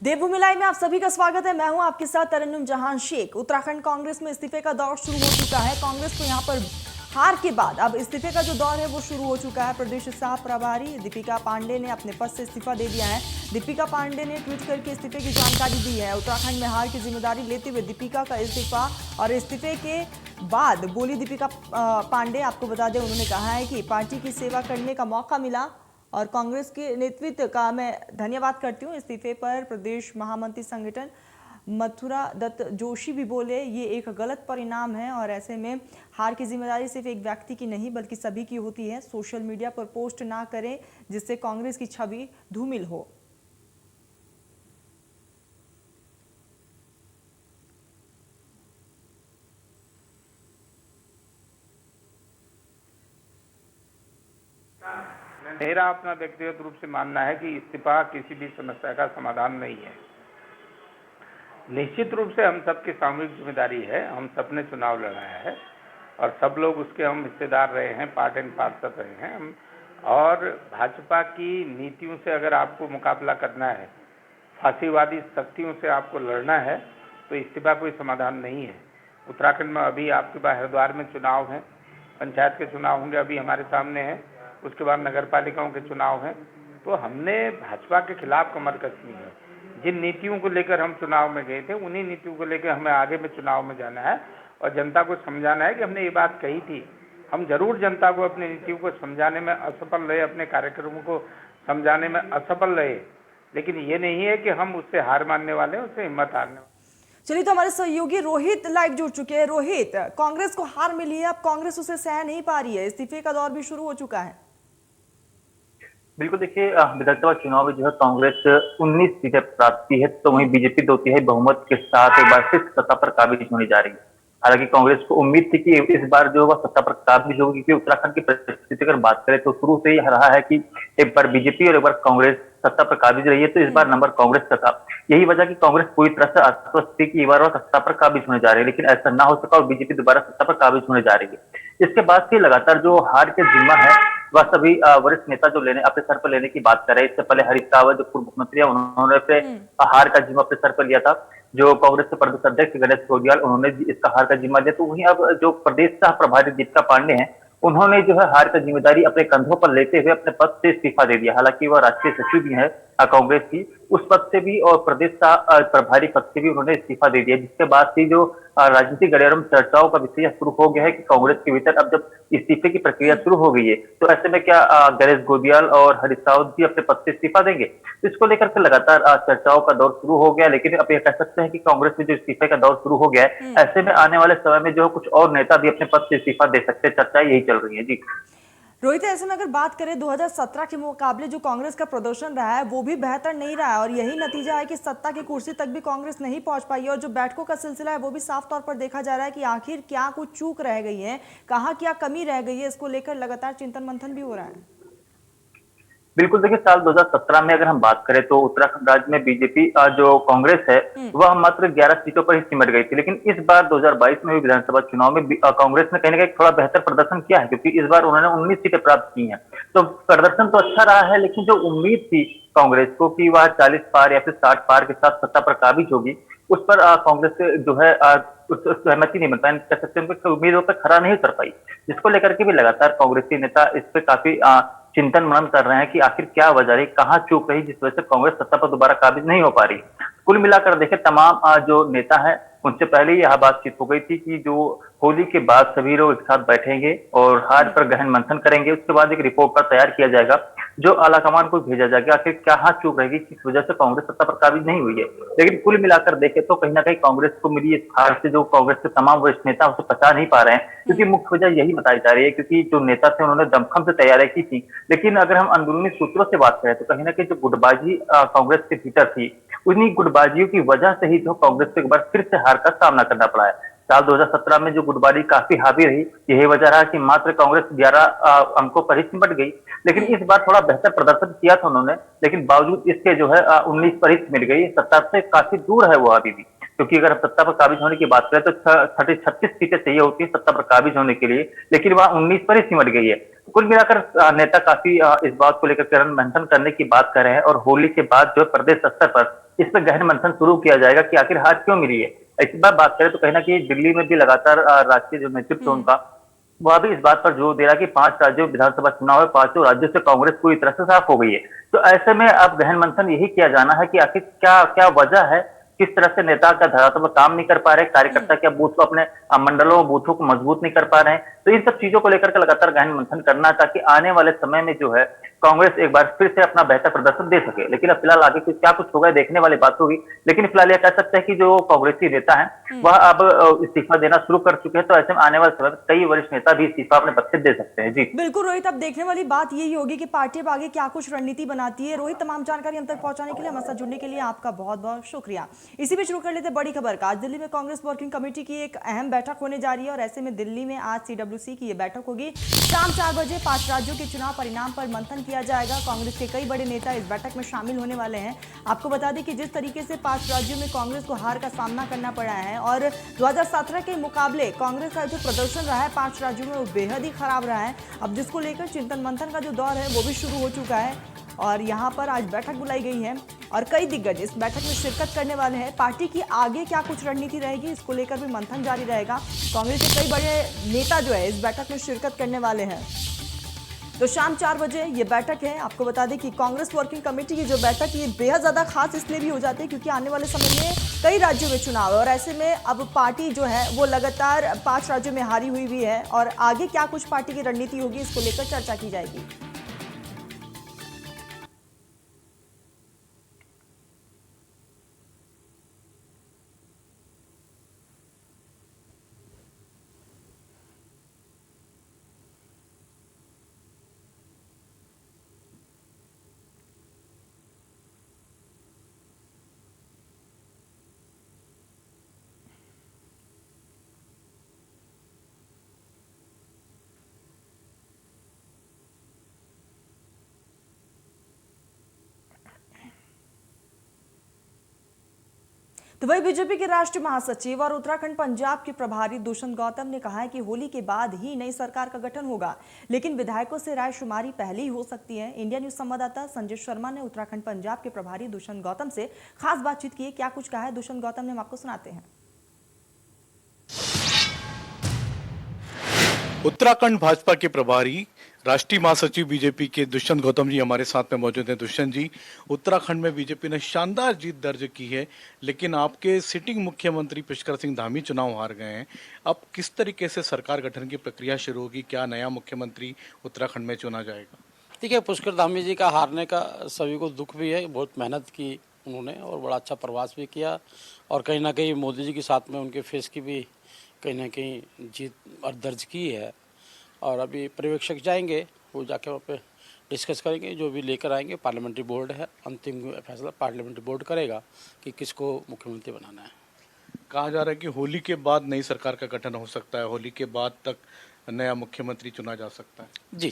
देवभूमि live में आप सभी का स्वागत है। मैं हूं आपके साथ तरन्नुम जहां शेख। उत्तराखंड कांग्रेस में इस्तीफे का दौर शुरू हो चुका है। कांग्रेस को यहां पर हार के बाद अब इस्तीफे का जो दौर है वो शुरू हो चुका है। प्रदेश सह प्रभारी दीपिका पांडे ने अपने पद से इस्तीफा दे दिया है। दीपिका पांडे ने ट्वीट करके इस्तीफे की जानकारी दी है। उत्तराखंड में हार की जिम्मेदारी लेते हुए दीपिका का इस्तीफा और इस्तीफे के बाद बोली दीपिका पांडे, आपको बता दें उन्होंने कहा है कि पार्टी की सेवा करने का मौका मिला और कांग्रेस के नेतृत्व का मैं धन्यवाद करती हूँ। इस्तीफे पर प्रदेश महामंत्री संगठन मथुरा दत्त जोशी भी बोले ये एक गलत परिणाम है और ऐसे में हार की जिम्मेदारी सिर्फ एक व्यक्ति की नहीं बल्कि सभी की होती है। सोशल मीडिया पर पोस्ट ना करें जिससे कांग्रेस की छवि धूमिल हो। मेरा अपना व्यक्तिगत रूप से मानना है कि इस्तीफा किसी भी समस्या का समाधान नहीं है। निश्चित रूप से हम सबकी सामूहिक जिम्मेदारी है। हम सबने चुनाव लड़ाया है और सब लोग उसके हम हिस्सेदार रहे हैं, पार्ट एंड पार्षद रहे हैं हम। और भाजपा की नीतियों से अगर आपको मुकाबला करना है, फांसीवादी शक्तियों से आपको लड़ना है, तो इस्तीफा कोई समाधान नहीं है। उत्तराखंड में अभी आपके पास हरिद्वार में चुनाव हैं, पंचायत के चुनाव होंगे, अभी हमारे सामने हैं। उसके बाद नगर पालिकाओं के चुनाव हैं। तो हमने भाजपा के खिलाफ कमर कसनी है। जिन नीतियों को लेकर हम चुनाव में गए थे, उन्हीं नीतियों को लेकर हमें आगे में चुनाव में जाना है और जनता को समझाना है कि हमने ये बात कही थी। हम जरूर जनता को अपनी नीतियों को समझाने में असफल रहे, अपने कार्यक्रमों को समझाने में असफल रहे, लेकिन ये नहीं है कि हम उससे हार मानने वाले हैं, उससे हिम्मत हारने वाले। चलिए, तो हमारे सहयोगी रोहित लाइव जुड़ चुके हैं। रोहित, कांग्रेस को हार मिली है, अब कांग्रेस उसे सह नहीं पा रही है, इस्तीफे का दौर भी शुरू हो चुका है। बिल्कुल, देखिए विधानसभा चुनाव में जो है कांग्रेस 19 सीटें प्राप्त की है, तो वहीं बीजेपी 2/3 बहुमत के साथ एक बार फिर सत्ता पर काबिज होने जा रही है। हालांकि कांग्रेस को उम्मीद थी कि इस बार जो है सत्ता पर काबिज होगी, क्योंकि उत्तराखंड की परिस्थिति अगर बात करें तो शुरू से ही रहा है कि एक बार बीजेपी और एक बार कांग्रेस सत्ता पर काबिज रही है, तो इस बार नंबर कांग्रेस का था। यही वजह कि कांग्रेस पूरी तरह से आश्वस्त थी कि इस बार सत्ता पर काबिज होने जा रही है, लेकिन ऐसा ना हो सका और बीजेपी दोबारा सत्ता पर काबिज होने जा रही है। इसके बाद से लगातार जो हार के जिम्मा है वह सभी वरिष्ठ नेता जो लेने अपने सर पर लेने की बात कर रहे हैं। इससे पहले हरीश रावत जो पूर्व मुख्यमंत्री है, उन्होंने अपने हार का जिम्मा अपने सर पर लिया था। जो कांग्रेस के प्रदेश अध्यक्ष गणेश गोडियाल, उन्होंने इसका हार का जिम्मा लिया। तो वहीं अब जो प्रदेश सह प्रभारी दीपिका पांडे हैं, उन्होंने जो है हार का जिम्मेदारी अपने कंधों पर लेते हुए अपने पद से इस्तीफा दे दिया। हालांकि वह राष्ट्रीय सचिव भी है कांग्रेस की, उस पद से भी और प्रदेश का प्रभारी पद से भी उन्होंने इस्तीफा दे दिया, जिसके बाद से जो राजनीतिक गलियारों में चर्चाओं का विषय शुरू हो गया है कि कांग्रेस के भीतर अब जब इस्तीफे की प्रक्रिया शुरू हो गई है, तो ऐसे में क्या गणेश गोडियाल और हरीश रावत भी अपने पद से इस्तीफा देंगे? तो इसको लेकर के लगातार चर्चाओं का दौर शुरू हो गया। लेकिन अब ये कह सकते हैं कि कांग्रेस में जो इस्तीफे का दौर शुरू हो गया है, ऐसे में आने वाले समय में जो कुछ और नेता भी अपने पद से इस्तीफा दे सकते हैं, चर्चा यही चल रही है। जी रोहित, ऐसे में अगर बात करें 2017 के मुकाबले जो कांग्रेस का प्रदर्शन रहा है वो भी बेहतर नहीं रहा है और यही नतीजा है कि सत्ता की कुर्सी तक भी कांग्रेस नहीं पहुंच पाई और जो बैठकों का सिलसिला है वो भी साफ तौर पर देखा जा रहा है कि आखिर क्या कुछ चूक रह गई है, कहाँ क्या कमी रह गई है, इसको लेकर लगातार चिंतन मंथन भी हो रहा है। बिल्कुल, देखिए साल 2017 में अगर हम बात करें तो उत्तराखंड राज्य में बीजेपी जो कांग्रेस है वह मात्र 11 सीटों पर ही सिमट गई थी। लेकिन इस बार 2022 में हुई विधानसभा चुनाव में कांग्रेस ने कहीं ना कहीं थोड़ा बेहतर प्रदर्शन किया है, क्योंकि इस बार उन्होंने 19 सीटें प्राप्त की हैं। तो प्रदर्शन तो अच्छा रहा है, लेकिन जो उम्मीद थी कांग्रेस को कि वह 40 पार या फिर 60 पार के साथ सत्ता पर काबिज होगी, उस पर कांग्रेस जो है सहमति नहीं बन पाई, कह सकते हैं उम्मीदों पर खरा नहीं उतर पाई। जिसको लेकर के भी लगातार कांग्रेसी नेता इस पे काफी चिंतन मनन कर रहे हैं कि आखिर क्या वजह रही, कहाँ चूक रही, जिस वजह से कांग्रेस सत्ता पर दोबारा काबिज नहीं हो पा रही। कुल मिलाकर देखें, तमाम जो नेता हैं उनसे पहले यह बातचीत हो गई थी कि जो होली के बाद सभी लोग एक साथ बैठेंगे और हार पर गहन मंथन करेंगे। उसके बाद एक रिपोर्ट पर तैयार किया जाएगा जो आलाकमान को भेजा जाएगा, आखिर क्या हाथ चूक रहेगी, किस वजह से कांग्रेस सत्ता पर काबिज नहीं हुई है। लेकिन कुल मिलाकर देखें तो कहीं ना कहीं कांग्रेस को मिली इस हार से जो कांग्रेस के तमाम वरिष्ठ नेता उसे पचा नहीं पा रहे हैं, क्योंकि मुख्य वजह यही बताई जा रही है क्योंकि जो नेता थे उन्होंने दमखम से तैयारी की थी। लेकिन अगर हम अंदरूनी सूत्रों से बात करें तो कहीं ना कहीं जो गुटबाजी कांग्रेस के भीतर थी, उन्हीं गुटबाजियों की वजह से ही जो कांग्रेस को एक बार फिर से हार का सामना करना पड़ा है। साल 2017 में जो गुटबाजी काफी हावी रही, यही वजह रहा कि मात्र कांग्रेस 11 अंकों पर ही सिमट गई। लेकिन इस बार थोड़ा बेहतर प्रदर्शन किया था उन्होंने, लेकिन बावजूद इसके जो है 19 पर ही सिमट गई। सत्ता से काफी दूर है वो अभी भी, क्योंकि अगर हम सत्ता पर काबिज होने की बात करें तो 36 सीटें चाहिए होती है सत्ता पर काबिज होने के लिए, लेकिन वहां 19 पर ही सिमट गई है। कुल मिलाकर नेता काफी इस बात को लेकर गहन मंथन करने की बात कर रहे हैं और होली के बाद जो प्रदेश स्तर पर इस पर गहन मंथन शुरू किया जाएगा कि आखिर हार क्यों मिली है। इस बार बात करें तो कहीं ना कहीं दिल्ली में भी लगातार राष्ट्रीय जो नेतृत्व है उनका, वह भी इस बात पर जोर दे रहा है कि 5 राज्यों विधानसभा चुनाव है, 5 राज्यों से कांग्रेस पूरी तरह से साफ हो गई है। तो ऐसे में अब गहन मंथन यही किया जाना है कि आखिर क्या क्या वजह है, किस तरह से नेता का धरातल काम नहीं कर पा रहे, कार्यकर्ता क्या बूथ को अपने मंडलों बूथों को मजबूत नहीं कर पा रहे हैं। तो इन सब चीजों को लेकर के लगातार गहन मंथन करना ताकि आने वाले समय में जो है कांग्रेस एक बार फिर से अपना बेहतर प्रदर्शन दे सके। लेकिन अब फिलहाल आगे कुछ क्या कुछ होगा देखने वाली बात होगी। लेकिन फिलहाल यह कह सकते हैं कि जो कांग्रेसी नेता है वह अब इस्तीफा देना शुरू कर चुके हैं। तो ऐसे में आने वाले समय में कई वरिष्ठ नेता भी इस्तीफा अपने पद से दे सकते हैं। जी बिल्कुल रोहित, अब देखने वाली बात यही होगी कि पार्टी अब आगे क्या कुछ रणनीति बनाती है। रोहित, तमाम जानकारी हम तक पहुंचाने के लिए, हमारे साथ जुड़ने के लिए आपका बहुत बहुत शुक्रिया। इसी बीच शुरू कर लेते बड़ी खबर का। आज दिल्ली में कांग्रेस वर्किंग कमेटी की एक अहम बैठक होने जा रही है और ऐसे में दिल्ली में आज सीडब्ल्यूसी की यह बैठक होगी। शाम 4 बजे 5 राज्यों के चुनाव परिणाम पर मंथन किया जाएगा। कांग्रेस के कई बड़े नेता इस बैठक में शामिल होने वाले हैं। आपको बता दें कि जिस तरीके से 5 राज्यों में कांग्रेस को हार का सामना करना पड़ा है और 2017 के मुकाबले कांग्रेस का जो प्रदर्शन रहा है 5 राज्यों में वो बेहद ही खराब रहा है। अब जिसको लेकर चिंतन मंथन का जो दौर है वो भी शुरू हो चुका है और यहाँ पर आज बैठक बुलाई गई है और कई दिग्गज इस बैठक में शिरकत करने वाले हैं। पार्टी की आगे क्या कुछ रणनीति रहेगी इसको लेकर भी मंथन जारी रहेगा। कांग्रेस के कई बड़े नेता जो है इस बैठक में शिरकत करने वाले हैं। तो शाम 4 बजे ये बैठक है। आपको बता दें कि कांग्रेस वर्किंग कमेटी की जो बैठक ये बेहद ज्यादा खास इसलिए भी हो जाती है क्योंकि आने वाले समय में कई राज्यों में चुनाव है और ऐसे में अब पार्टी जो है वो लगातार 5 राज्यों में हारी हुई भी है और आगे क्या कुछ पार्टी की रणनीति होगी इसको लेकर चर्चा की जाएगी। तो वही बीजेपी के राष्ट्रीय महासचिव और उत्तराखंड पंजाब के प्रभारी दुष्यंत गौतम ने कहा है कि होली के बाद ही नई सरकार का गठन होगा, लेकिन विधायकों से रायशुमारी पहले ही हो सकती है। इंडिया न्यूज संवाददाता संजय शर्मा ने उत्तराखंड पंजाब के प्रभारी दुष्यंत गौतम से खास बातचीत की है। क्या कुछ कहा है दुष्यंत गौतम ने, हम आपको सुनाते हैं। उत्तराखंड भाजपा के प्रभारी राष्ट्रीय महासचिव बीजेपी के दुष्यंत गौतम जी हमारे साथ में मौजूद हैं। दुष्यंत जी, उत्तराखंड में बीजेपी ने शानदार जीत दर्ज की है, लेकिन आपके सिटिंग मुख्यमंत्री पुष्कर सिंह धामी चुनाव हार गए हैं। अब किस तरीके से सरकार गठन की प्रक्रिया शुरू होगी? क्या नया मुख्यमंत्री उत्तराखंड में चुना जाएगा? देखिए, पुष्कर धामी जी का हारने का सभी को दुख भी है। बहुत मेहनत की उन्होंने और बड़ा अच्छा प्रवास भी किया और कहीं ना कहीं मोदी जी के साथ में उनके फेस की भी कहीं ना कहीं जीत और दर्ज की है। और अभी पर्यवेक्षक जाएंगे, वो जाके वहाँ पे डिस्कस करेंगे, जो भी लेकर आएंगे। पार्लियामेंट्री बोर्ड है, अंतिम फैसला पार्लियामेंट्री बोर्ड करेगा कि किसको मुख्यमंत्री बनाना है। कहा जा रहा है कि होली के बाद नई सरकार का गठन हो सकता है, होली के बाद तक नया मुख्यमंत्री चुना जा सकता है। जी,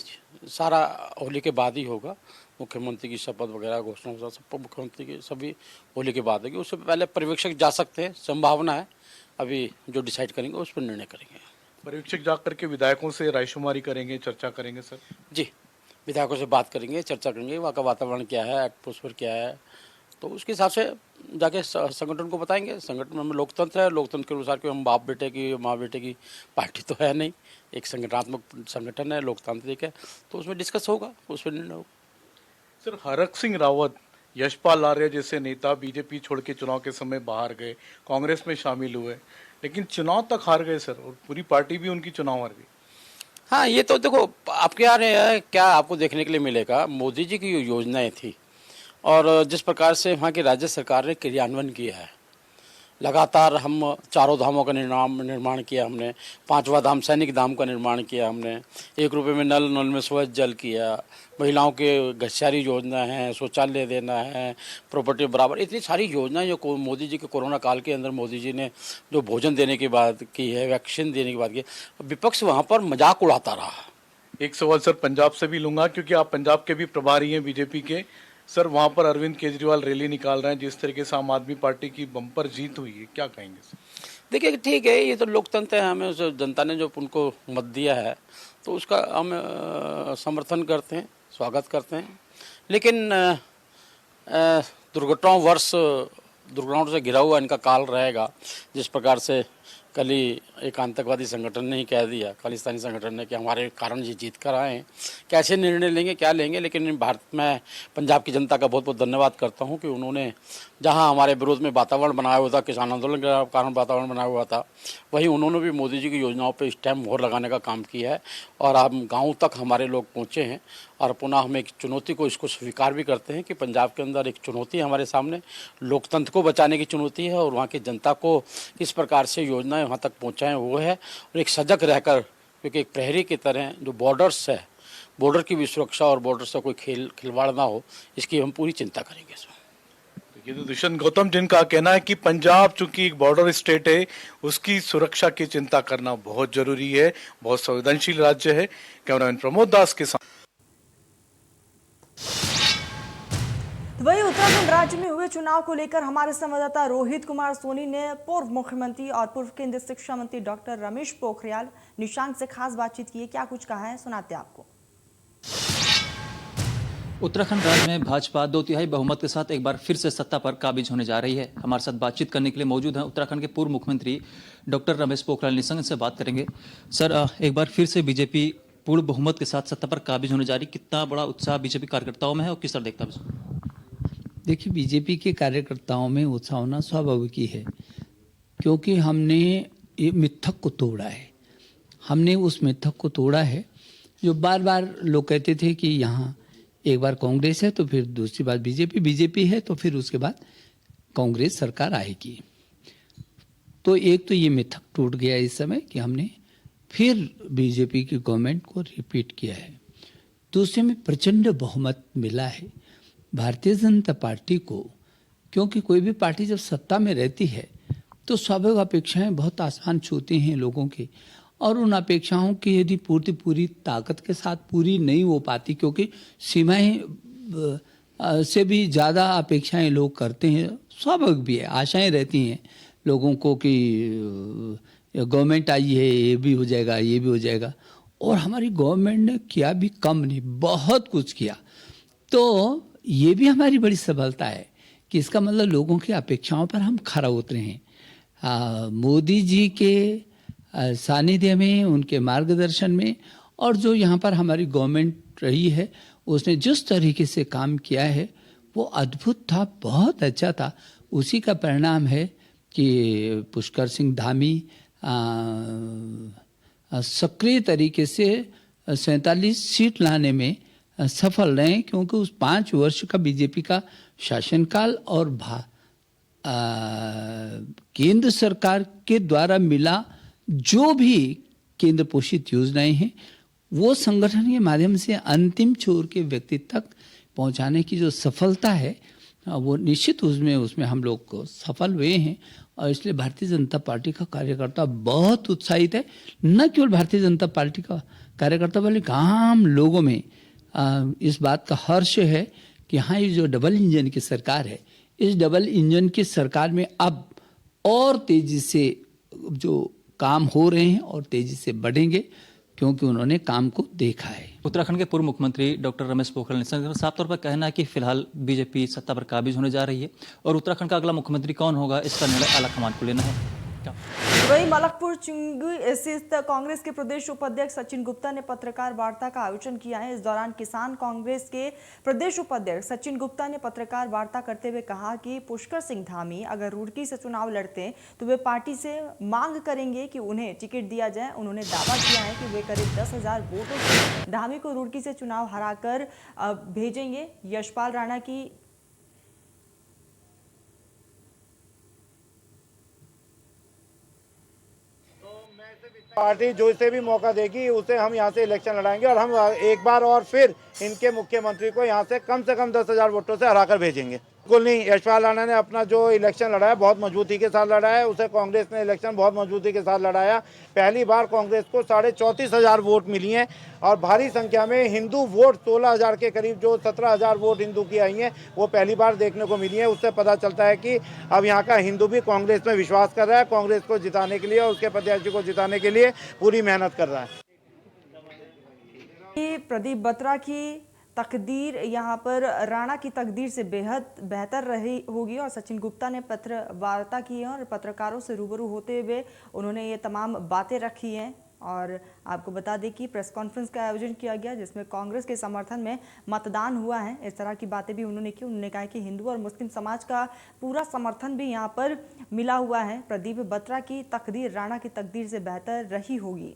सारा होली के बाद ही होगा। मुख्यमंत्री की शपथ वगैरह घोषणा हो सब मुख्यमंत्री की सभी होली के बाद होगी। उससे पहले पर्यवेक्षक जा सकते हैं, संभावना है। अभी जो डिसाइड करेंगे उस पर निर्णय करेंगे। पर्यवेक्षक जाकर के विधायकों से रायशुमारी करेंगे, चर्चा करेंगे सर? जी, विधायकों से बात करेंगे, चर्चा करेंगे, वहाँ का वातावरण क्या है, एटमॉस्फेयर क्या है, तो उसके हिसाब से जाके संगठन को बताएंगे। संगठन में लोकतंत्र है, लोकतंत्र के अनुसार कोई हम बाप बेटे की माँ बेटे की पार्टी तो है नहीं, एक संगठनात्मक संगठन है, लोकतांत्रिक है, तो उसमें डिस्कस होगा, उस पर निर्णय होगा। सर, हरक सिंह रावत, यशपाल आर्य जैसे नेता बीजेपी छोड़ के चुनाव के समय बाहर गए, कांग्रेस में शामिल हुए, लेकिन चुनाव तक हार गए सर, और पूरी पार्टी भी उनकी चुनाव हार गई। हाँ, ये तो देखो आपके यहाँ क्या आपको देखने के लिए मिलेगा। मोदी जी की योजनाएं थी और जिस प्रकार से वहाँ की राज्य सरकार ने क्रियान्वयन किया है, लगातार हम चारों धामों का निर्माण किया हमने, 5वां धाम सैनिक धाम का निर्माण किया हमने, 1 रुपये में नल में स्वच्छ जल किया, महिलाओं के घस्यारी योजना है, शौचालय देना है, प्रॉपर्टी बराबर, इतनी सारी योजनाएं जो मोदी जी के कोरोना काल के अंदर मोदी जी ने जो भोजन देने की बात की है, वैक्सीन देने की बात की है, विपक्ष वहाँ पर मजाक उड़ाता रहा। एक सवाल सर पंजाब से भी लूंगा, क्योंकि आप पंजाब के भी प्रभारी हैं बीजेपी के। सर, वहाँ पर अरविंद केजरीवाल रैली निकाल रहे हैं, जिस तरीके से आम आदमी पार्टी की बम्पर जीत हुई है, क्या कहेंगे सर? देखिए, ठीक है, ये तो लोकतंत्र है, हमें जनता ने जो उनको मत दिया है तो उसका हम समर्थन करते हैं, स्वागत करते हैं। लेकिन दुर्घटनाओं से घिरा हुआ इनका काल रहेगा। जिस प्रकार से कल ही एक आतंकवादी संगठन ने ही कह दिया, खालिस्तानी संगठन ने, कि हमारे कारण ये जीत कर आए हैं। कैसे निर्णय लेंगे, क्या लेंगे, लेकिन भारत में पंजाब की जनता का बहुत बहुत धन्यवाद करता हूं कि उन्होंने जहां हमारे विरोध में वातावरण बनाया हुआ था, किसान आंदोलन के कारण वातावरण बनाया हुआ था, वहीं उन्होंने भी मोदी जी की योजनाओं पर स्टैम्प मोहर लगाने का काम किया है। और हम गाँव तक हमारे लोग पहुँचे हैं और पुनः हम एक चुनौती को इसको स्वीकार भी करते हैं कि पंजाब के अंदर एक चुनौती है हमारे सामने, लोकतंत्र को बचाने की चुनौती है, और वहाँ की जनता को किस प्रकार से योजनाएं वहाँ तक पहुँचाएं वो है। और एक सजग रहकर, क्योंकि एक प्रहरी की तरह जो बॉर्डर्स है, बॉर्डर की भी सुरक्षा और बॉर्डर से कोई खिलवाड़ ना हो, इसकी हम पूरी चिंता करेंगे। ये तो दुष्यंत गौतम जिनका कहना है कि पंजाब चूंकि एक बॉर्डर स्टेट है, उसकी सुरक्षा की चिंता करना बहुत जरूरी है, बहुत संवेदनशील राज्य है। कैमरामैन प्रमोद दास के साथ। तो वही उत्तराखंड राज्य में हुए चुनाव को लेकर हमारे संवाददाता रोहित कुमार सोनी ने पूर्व मुख्यमंत्री और पूर्व केंद्रीय शिक्षा मंत्री डॉक्टर रमेश पोखरियाल निशंक से खास बातचीत की है। क्या कुछ कहा है, सुनाते आपको। उत्तराखंड राज्य में भाजपा 2/3 बहुमत के साथ एक बार फिर से सत्ता पर काबिज होने जा रही है। हमारे साथ बातचीत करने के लिए मौजूद हैं उत्तराखंड के पूर्व मुख्यमंत्री डॉक्टर रमेश पोखरियाल निशंक से बात करेंगे। सर, एक बार फिर से बीजेपी पूर्ण बहुमत के साथ सत्ता पर काबिज होने जा रही, कितना बड़ा उत्साह बीजेपी कार्यकर्ताओं में है और किस तरह देखता है? देखिए, बीजेपी के कार्यकर्ताओं में उत्साह होना स्वाभाविक ही है, क्योंकि हमने ये मिथक को तोड़ा है। हमने उस मिथक को तोड़ा है जो बार बार लोग कहते थे कि यहाँ एक बार कांग्रेस है तो फिर दूसरी बार बीजेपी है तो फिर उसके बाद कांग्रेस सरकार आएगी। तो एक तो ये मिथक टूट गया इस समय कि हमने फिर बीजेपी की गवर्नमेंट को रिपीट किया है। दूसरे में प्रचंड बहुमत मिला है भारतीय जनता पार्टी को, क्योंकि कोई भी पार्टी जब सत्ता में रहती है तो स्वाभाविक अपेक्षाएं बहुत आसान छूती हैं लोगों की, और उन अपेक्षाओं की यदि पूरी ताकत के साथ पूरी नहीं हो पाती, क्योंकि सीमाएं से भी ज़्यादा अपेक्षाएं लोग करते हैं, स्वाभाविक भी है, आशाएं रहती हैं लोगों को कि गवर्नमेंट आई है, ये भी हो जाएगा, ये भी हो जाएगा। और हमारी गवर्नमेंट ने किया भी कम नहीं, बहुत कुछ किया। तो ये भी हमारी बड़ी सफलता है कि इसका मतलब लोगों की अपेक्षाओं पर हम खरा उतरे हैं। मोदी जी के सानिध्य में, उनके मार्गदर्शन में, और जो यहाँ पर हमारी गवर्नमेंट रही है उसने जिस तरीके से काम किया है वो अद्भुत था, बहुत अच्छा था। उसी का परिणाम है कि पुष्कर सिंह धामी सक्रिय तरीके से 47 सीट लाने में सफल रहे, क्योंकि उस 5 वर्ष का बीजेपी का शासनकाल और केंद्र सरकार के द्वारा मिला जो भी केंद्र पोषित योजनाएं हैं वो संगठन के माध्यम से अंतिम छोर के व्यक्ति तक पहुंचाने की जो सफलता है वो निश्चित उसमें हम लोग को सफल हुए हैं। और इसलिए भारतीय जनता पार्टी का कार्यकर्ता बहुत उत्साहित है। न केवल भारतीय जनता पार्टी का कार्यकर्ता बल्कि आम लोगों में इस बात का हर्ष है कि हाँ, ये जो डबल इंजन की सरकार है, इस डबल इंजन की सरकार में अब और तेजी से जो काम हो रहे हैं और तेजी से बढ़ेंगे, क्योंकि उन्होंने काम को देखा है। उत्तराखंड के पूर्व मुख्यमंत्री डॉक्टर रमेश पोखरियाल निशंक का साफ तौर पर कहना है कि फिलहाल बीजेपी सत्ता पर काबिज होने जा रही है और उत्तराखंड का अगला मुख्यमंत्री कौन होगा इसका निर्णय आलाकमान को लेना है। वही मलकपुर चिंगी स्थित कांग्रेस के प्रदेश उपाध्यक्ष सचिन गुप्ता ने पत्रकार वार्ता का आयोजन किया है। इस दौरान किसान कांग्रेस के प्रदेश उपाध्यक्ष सचिन गुप्ता ने पत्रकार वार्ता करते हुए कहा कि पुष्कर सिंह धामी अगर रुड़की से चुनाव लड़ते हैं तो वे पार्टी से मांग करेंगे कि उन्हें टिकट दिया जाए। उन्होंने दावा किया है कि वे करीब 10,000 वोटों से धामी को रुड़की से चुनाव हराकर भेजेंगे। यशपाल राणा की पार्टी जो इसे भी मौका देगी उसे हम यहाँ से इलेक्शन लड़ाएंगे और हम एक बार और फिर इनके मुख्यमंत्री को यहाँ से कम 10,000 वोटों से हराकर भेजेंगे। बिल्कुल नहीं, यशपाल राणा ने अपना जो इलेक्शन लड़ाया बहुत मजबूती के साथ लड़ाया है, उसे कांग्रेस ने इलेक्शन बहुत मजबूती के साथ लड़ाया। पहली बार कांग्रेस को 34,500 वोट मिली हैं और भारी संख्या में हिंदू वोट 16,000 के करीब, जो 17,000 वोट हिंदू की आई हैं वो पहली बार देखने को मिली है। उससे पता चलता है कि अब यहाँ का हिंदू भी कांग्रेस में विश्वास कर रहा है, कांग्रेस को जिताने के लिए और उसके प्रत्याशी को जिताने के लिए पूरी मेहनत कर रहा है। कि प्रदीप बत्रा की तकदीर यहाँ पर राणा की तकदीर से बेहद बेहतर रही होगी और सचिन गुप्ता ने पत्र वार्ता की है और पत्रकारों से रूबरू होते हुए उन्होंने ये तमाम बातें रखी हैं। और आपको बता दें कि प्रेस कॉन्फ्रेंस का आयोजन किया गया जिसमें कांग्रेस के समर्थन में मतदान हुआ है। इस तरह की बातें भी उन्होंने की। उन्होंने कहा कि हिंदू और मुस्लिम समाज का पूरा समर्थन भी यहाँ पर मिला हुआ है। प्रदीप बत्रा की तकदीर राणा की तकदीर से बेहतर रही होगी।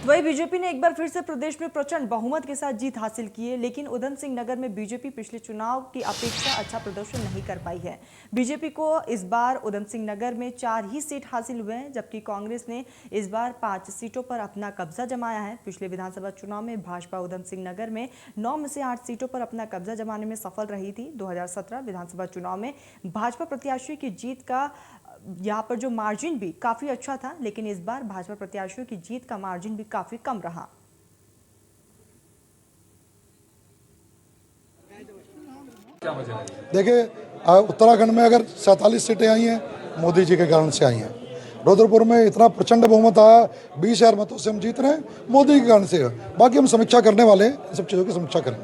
वही बीजेपी ने एक बार फिर से प्रदेश में प्रचंड बहुमत के साथ जीत हासिल की है, लेकिन उधम सिंह नगर में बीजेपी पिछले चुनाव की अपेक्षा अच्छा प्रदर्शन नहीं कर पाई है। बीजेपी को इस बार उधम सिंह नगर में 4 ही सीट हासिल हुए हैं, जबकि कांग्रेस ने इस बार 5 सीटों पर अपना कब्जा जमाया है। पिछले विधानसभा चुनाव में भाजपा उधम सिंह नगर में 9 में से 8 सीटों पर अपना कब्जा जमाने में सफल रही थी। 2017 विधानसभा चुनाव में भाजपा प्रत्याशी की जीत का यहाँ पर जो मार्जिन भी काफी अच्छा था, लेकिन इस बार भाजपा प्रत्याशियों की जीत का मार्जिन भी काफी कम रहा। देखिए, उत्तराखंड में अगर 47 सीटें आई हैं, मोदी जी के कारण से आई हैं। रुद्रपुर में इतना प्रचंड बहुमत आया, 20,000 मतों से हम जीत रहे हैं, मोदी के कारण से। बाकी हम समीक्षा करने वाले हैं, इन सब चीज़ों की समीक्षा करें।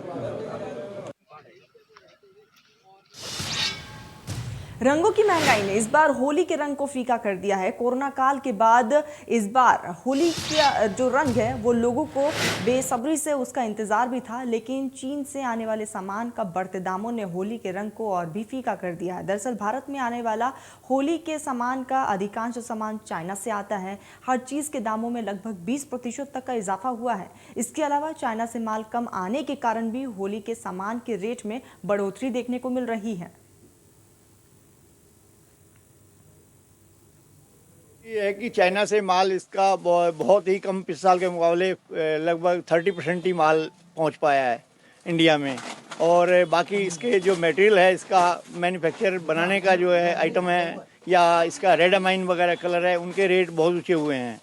रंगों की महंगाई ने इस बार होली के रंग को फीका कर दिया है। कोरोना काल के बाद इस बार होली का जो रंग है वो लोगों को बेसब्री से उसका इंतजार भी था, लेकिन चीन से आने वाले सामान का बढ़ते दामों ने होली के रंग को और भी फीका कर दिया है। दरअसल भारत में आने वाला होली के सामान का अधिकांश सामान चाइना से आता है। हर चीज़ के दामों में लगभग 20% तक का इजाफा हुआ है। इसके अलावा चाइना से माल कम आने के कारण भी होली के सामान के रेट में बढ़ोतरी देखने को मिल रही है। ये है कि चाइना से माल इसका बहुत ही कम पिछले साल के मुकाबले लगभग 30% ही माल पहुंच पाया है इंडिया में। और बाकी इसके जो मटेरियल है, इसका मैन्युफैक्चर बनाने का जो है आइटम है या इसका रेड अमाइन वगैरह कलर है, उनके रेट बहुत ऊंचे हुए हैं।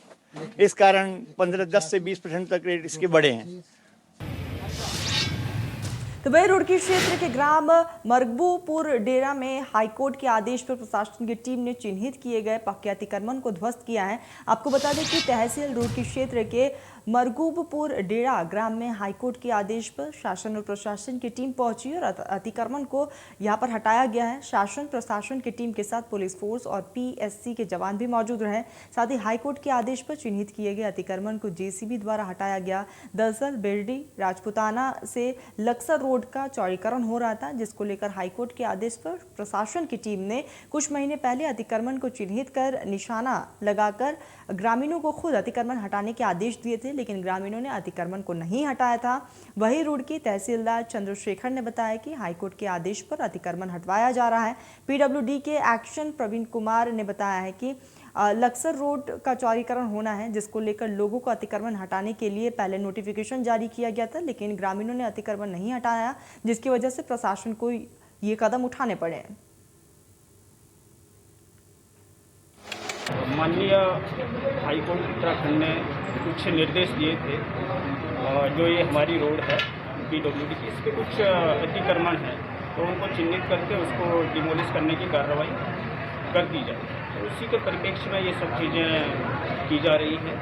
इस कारण 10 से 20% तक रेट इसके बढ़े हैं। तो वही रुड़की क्षेत्र के ग्राम मरगबूपुर डेरा में हाईकोर्ट के आदेश पर प्रशासन की टीम ने चिन्हित किए गए पक्के अतिक्रमण को ध्वस्त किया है। आपको बता दें कि तहसील रुड़की क्षेत्र के मरगूबपुर डेरा ग्राम में हाईकोर्ट के आदेश पर शासन और प्रशासन की टीम पहुंची और अतिक्रमण को यहां पर हटाया गया है। शासन प्रशासन की टीम के साथ पुलिस फोर्स और पीएससी के जवान भी मौजूद रहे। साथ ही हाईकोर्ट के आदेश पर चिन्हित किए गए अतिक्रमण को जेसीबी द्वारा हटाया गया। दरअसल बेरडी राजपुताना से लक्सर रोड का चौड़ीकरण हो रहा था, जिसको लेकर हाईकोर्ट के आदेश पर प्रशासन की टीम ने कुछ महीने पहले अतिक्रमण को चिन्हित कर निशाना लगाकर ग्रामीणों को खुद अतिक्रमण हटाने के आदेश दिए थे, लेकिन ग्रामीणों ने अतिक्रमण को नहीं हटाया था। वही रुड़की तहसीलदार चंद्रशेखर ने बताया कि हाईकोर्ट के आदेश पर अतिक्रमण हटवाया जा रहा है। पीडब्ल्यूडी के एक्शन प्रवीण कुमार ने बताया है कि लक्सर रोड का चौड़ीकरण होना है, जिसको लेकर लोगों को अतिक्रमण हटाने के लिए पहले नोटिफिकेशन जारी किया गया था, लेकिन ग्रामीणों ने अतिक्रमण नहीं हटाया, जिसकी वजह से प्रशासन को ये कदम उठाने पड़े। माननीय हाईकोर्ट उत्तराखंड ने कुछ निर्देश दिए थे, जो ये हमारी रोड है पीडब्ल्यूडी की, इस पर कुछ अतिक्रमण है, तो उनको चिन्हित करके उसको डिमोलिश करने की कार्रवाई कर दी जाए। तो उसी के परिप्रेक्ष्य में ये सब चीज़ें की जा रही है।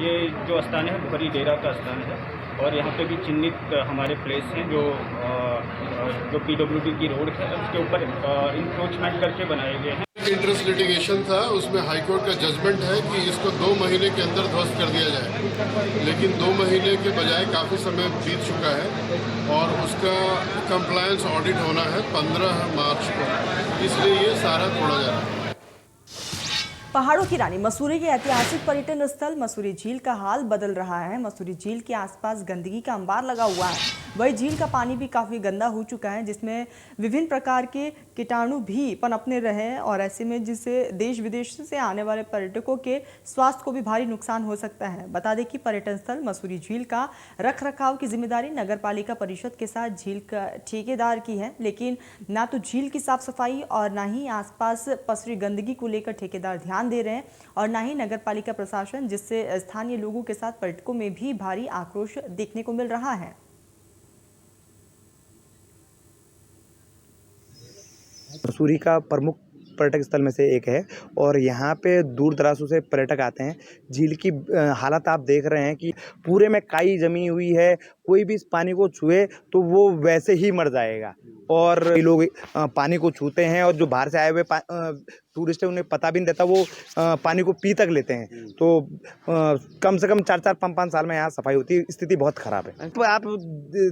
ये जो स्थान है भरी डेरा का स्थान है और यहाँ पे भी चिन्हित हमारे प्लेस हैं जो पीडब्ल्यूडी की रोड है, उसके ऊपर इंक्रोचमेंट करके बनाए गए हैं। इंटरेस्ट लिटिगेशन था, उसमें हाईकोर्ट का जजमेंट है कि इसको 2 महीने के अंदर ध्वस्त कर दिया जाए, लेकिन 2 महीने के बजाय काफ़ी समय बीत चुका है और उसका कंप्लायंस ऑडिट होना है 15 मार्च को, इसलिए ये सारा छोड़ा जा रहा है। पहाड़ों की रानी मसूरी के ऐतिहासिक पर्यटन स्थल मसूरी झील का हाल बदल रहा है। मसूरी झील के आसपास गंदगी का अंबार लगा हुआ है। वही झील का पानी भी काफ़ी गंदा हो चुका है, जिसमें विभिन्न प्रकार के कीटाणु भी पनपने रहे हैं और ऐसे में जिससे देश विदेश से आने वाले पर्यटकों के स्वास्थ्य को भी भारी नुकसान हो सकता है। बता दें कि पर्यटन स्थल मसूरी झील का रख रखाव की जिम्मेदारी नगर पालिका परिषद के साथ झील का ठेकेदार की है, लेकिन ना तो झील की साफ सफाई और ना ही आसपास पसरी गंदगी को लेकर ठेकेदार ध्यान दे रहे हैं और ना ही नगर पालिका प्रशासन, जिससे स्थानीय लोगों के साथ पर्यटकों में भी भारी आक्रोश देखने को मिल रहा है। मसूरी का प्रमुख पर्यटक स्थल में से एक है और यहाँ पे दूर दराजों से पर्यटक आते हैं। झील की हालत आप देख रहे हैं कि पूरे में काई जमी हुई है, कोई भी इस पानी को छुए तो वो वैसे ही मर जाएगा। और लोग पानी को छूते हैं और जो बाहर से आए हुए टूरिस्ट है उन्हें पता भी नहीं रहता, वो पानी को पी तक लेते हैं। तो कम से कम 4-4, 5-5 साल में यहाँ सफाई होती है, स्थिति बहुत खराब है। तो आप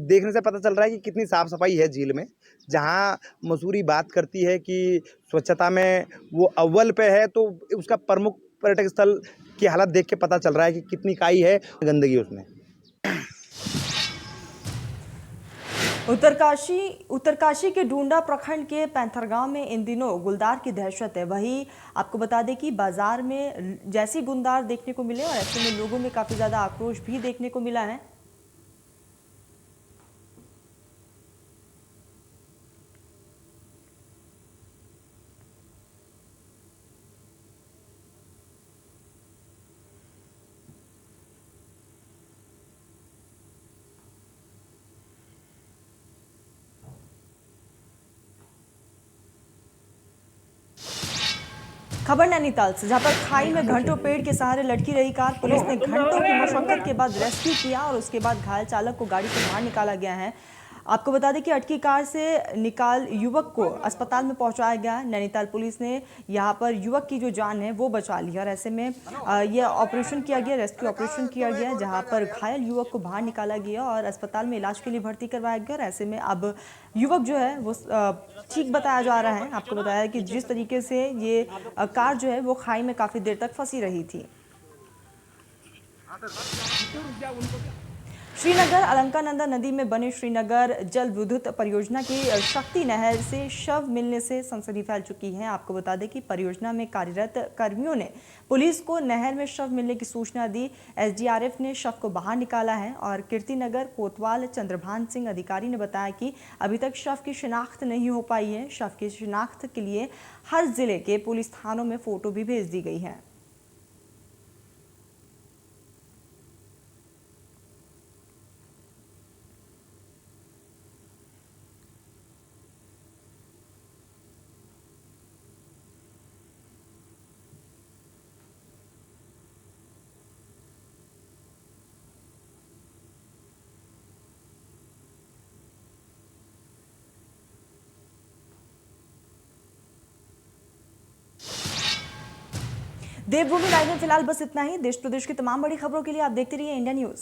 देखने से पता चल रहा है कि कितनी साफ सफाई है झील में। जहाँ मसूरी बात करती है कि स्वच्छता में वो अव्वल पे है, तो उसका प्रमुख पर्यटक स्थल की हालत देख के पता चल रहा है कि कितनी काई है, गंदगी उसमें। उत्तरकाशी के डूंडा प्रखंड के पैंथर में इन दिनों गुलदार की दहशत है। वहीं आपको बता दें कि बाजार में जैसी गुलदार देखने को मिले और ऐसे में लोगों में काफी ज्यादा आक्रोश भी देखने को मिला है। खबर नैनीताल से, जहां पर खाई में घंटों पेड़ के सहारे लटकी रही कार, पुलिस ने घंटों की मशक्कत के बाद रेस्क्यू किया और उसके बाद घायल चालक को गाड़ी से बाहर निकाला गया है। आपको बता दें कि अटकी कार से निकाल युवक को अस्पताल में पहुंचाया गया। नैनीताल पुलिस ने यहां पर युवक की जो जान है वो बचा ली और ऐसे में यह ऑपरेशन किया गया, रेस्क्यू ऑपरेशन किया गया, जहां पर घायल युवक को बाहर निकाला गया और अस्पताल में इलाज के लिए भर्ती करवाया गया। और ऐसे में अब युवक जो है वो ठीक बताया जा रहा है। आपको बताया कि जिस तरीके से ये कार जो है वो खाई में काफी देर तक फंसी रही थी। श्रीनगर अलंकानंदा नदी में बने श्रीनगर जल विद्युत परियोजना की शक्ति नहर से शव मिलने से सनसनी फैल चुकी है। आपको बता दें कि परियोजना में कार्यरत कर्मियों ने पुलिस को नहर में शव मिलने की सूचना दी। एसडीआरएफ ने शव को बाहर निकाला है और कीर्तिनगर कोतवाल चंद्रभान सिंह अधिकारी ने बताया कि अभी तक शव की शिनाख्त नहीं हो पाई है। शव की शिनाख्त के लिए हर जिले के पुलिस थानों में फोटो भी भेज दी गई है। देवभूमि लाइव में फिलहाल बस इतना ही। देश प्रदेश की तमाम बड़ी खबरों के लिए आप देखते रहिए इंडिया न्यूज।